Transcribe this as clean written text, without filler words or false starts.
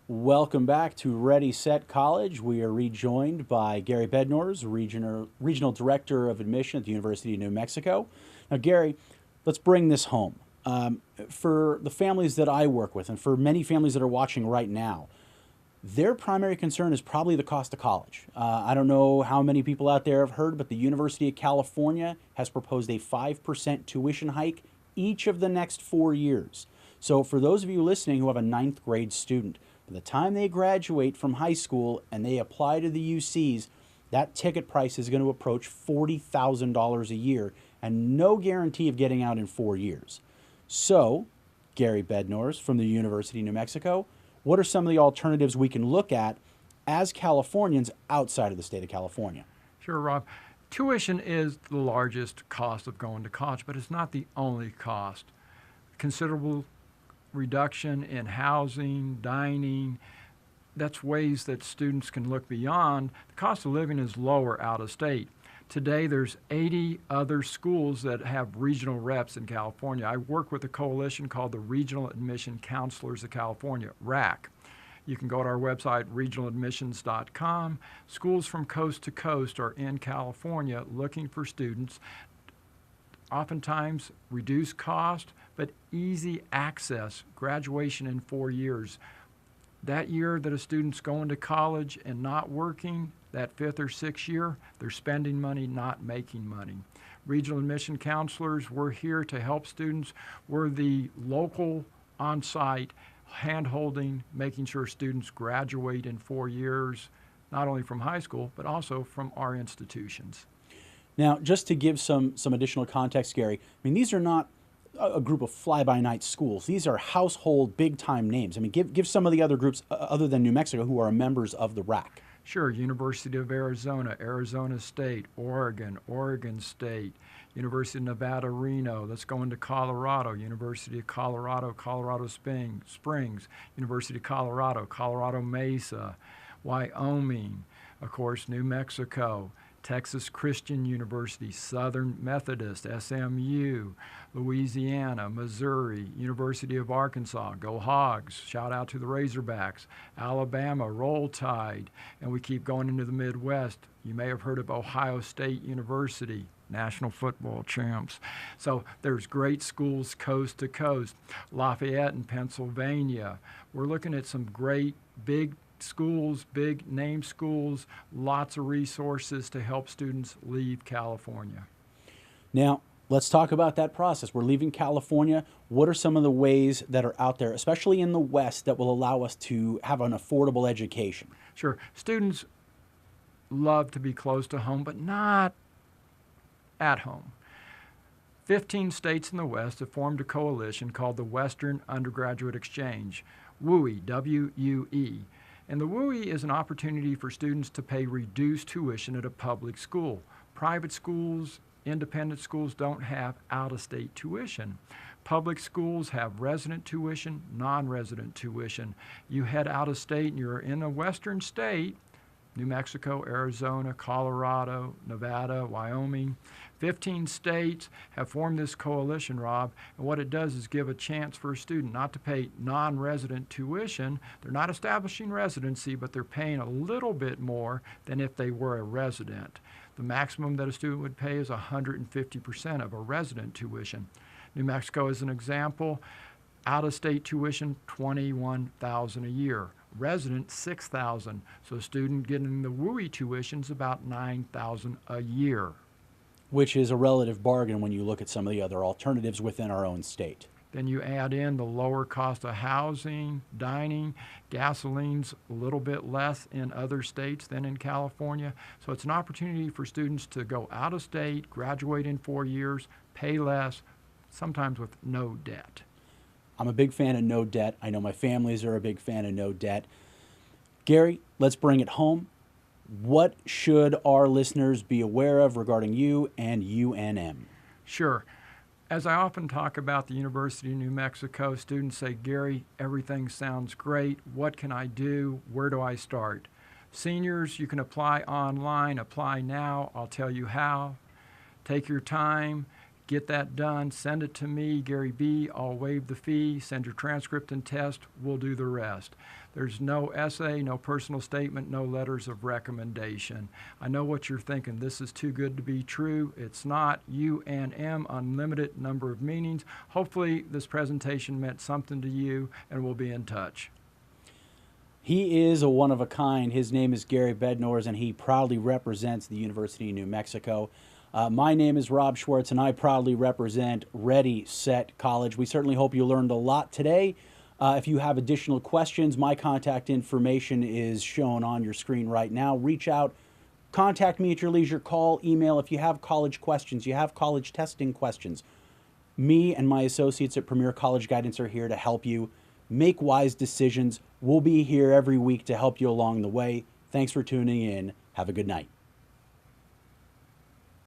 Welcome back to Ready Set College. We are rejoined by Gary Bednors, Regional Director of Admission at the University of New Mexico. Now, Gary, let's bring this home. For the families that I work with, and for many families that are watching right now, their primary concern is probably the cost of college. I don't know how many people out there have heard, but the University of California has proposed a 5% tuition hike each of the next 4 years. So, for those of you listening who have a ninth grade student, by the time they graduate from high school and they apply to the UCs, that ticket price is going to approach $40,000 a year and no guarantee of getting out in 4 years. So, Gary Bednors from the University of New Mexico, what are some of the alternatives we can look at as Californians outside of the state of California? Sure, Rob. Tuition is the largest cost of going to college, but it's not the only cost. Considerable reduction in housing, dining, that's ways that students can look beyond. The cost of living is lower out of state. Today, there's 80 other schools that have regional reps in California. I work with a coalition called the Regional Admission Counselors of California, RAC. You can go to our website, regionaladmissions.com. Schools from coast to coast are in California looking for students. Oftentimes, reduced cost, but easy access, graduation in 4 years. That year that a student's going to college and not working, that fifth or sixth year, they're spending money, not making money. Regional admission counselors, we're here to help students. We're the local on-site hand-holding, making sure students graduate in 4 years, not only from high school, but also from our institutions. Now, just to give some additional context, Gary, I mean, these are not a group of fly-by-night schools. These are household, big-time names. I mean, give some of the other groups other than New Mexico who are members of the RAC. Sure, University of Arizona, Arizona State, Oregon, Oregon State, University of Nevada, Reno. Let's go into Colorado, University of Colorado, Colorado Springs, University of Colorado, Colorado Mesa, Wyoming, of course, New Mexico, Texas Christian University, Southern Methodist, SMU, Louisiana, Missouri, University of Arkansas, go Hogs, shout out to the Razorbacks, Alabama, Roll Tide, and we keep going into the Midwest. You may have heard of Ohio State University, national football champs. So there's great schools coast to coast. Lafayette in Pennsylvania. We're looking at some great big schools, big name schools, lots of resources to help students leave California. Now, let's talk about that process. We're leaving California. What are some of the ways that are out there, especially in the West, that will allow us to have an affordable education? Sure. Students love to be close to home, but not at home. 15 states in the West have formed a coalition called the Western Undergraduate Exchange, WUE, W-U-E. And the WUE is an opportunity for students to pay reduced tuition at a public school. Private schools, independent schools don't have out-of-state tuition. Public schools have resident tuition, non-resident tuition. You head out of state and you're in a western state, New Mexico, Arizona, Colorado, Nevada, Wyoming. 15 states have formed this coalition, Rob, and what it does is give a chance for a student not to pay non-resident tuition. They're not establishing residency, but they're paying a little bit more than if they were a resident. The maximum that a student would pay is 150% of a resident tuition. New Mexico is an example. Out-of-state tuition, $21,000 a year. Resident, $6,000. So a student getting the WUE tuition is about $9,000 a year. Which is a relative bargain when you look at some of the other alternatives within our own state. Then you add in the lower cost of housing, dining, gasoline's a little bit less in other states than in California. So it's an opportunity for students to go out of state, graduate in 4 years, pay less, sometimes with no debt. I'm a big fan of no debt. I know my families are a big fan of no debt. Gary, let's bring it home. What should our listeners be aware of regarding you and UNM? Sure. As I often talk about the University of New Mexico, students say, Gary, everything sounds great. What can I do? Where do I start? Seniors, you can apply online. Apply now. I'll tell you how. Take your time. Get that done. Send it to me, Gary B. I'll waive the fee. Send your transcript and test. We'll do the rest. There's no essay, no personal statement, no letters of recommendation. I know what you're thinking. This is too good to be true. It's not. UNM, unlimited number of meetings. Hopefully this presentation meant something to you, and we'll be in touch. He is a one of a kind. His name is Gary Bednors, and he proudly represents the University of New Mexico. My name is Rob Schwartz, and I proudly represent Ready, Set, College. We certainly hope you learned a lot today. If you have additional questions, my contact information is shown on your screen right now. Reach out, contact me at your leisure, call, email. If you have college questions, you have college testing questions, me and my associates at Premier College Guidance are here to help you make wise decisions. We'll be here every week to help you along the way. Thanks for tuning in. Have a good night.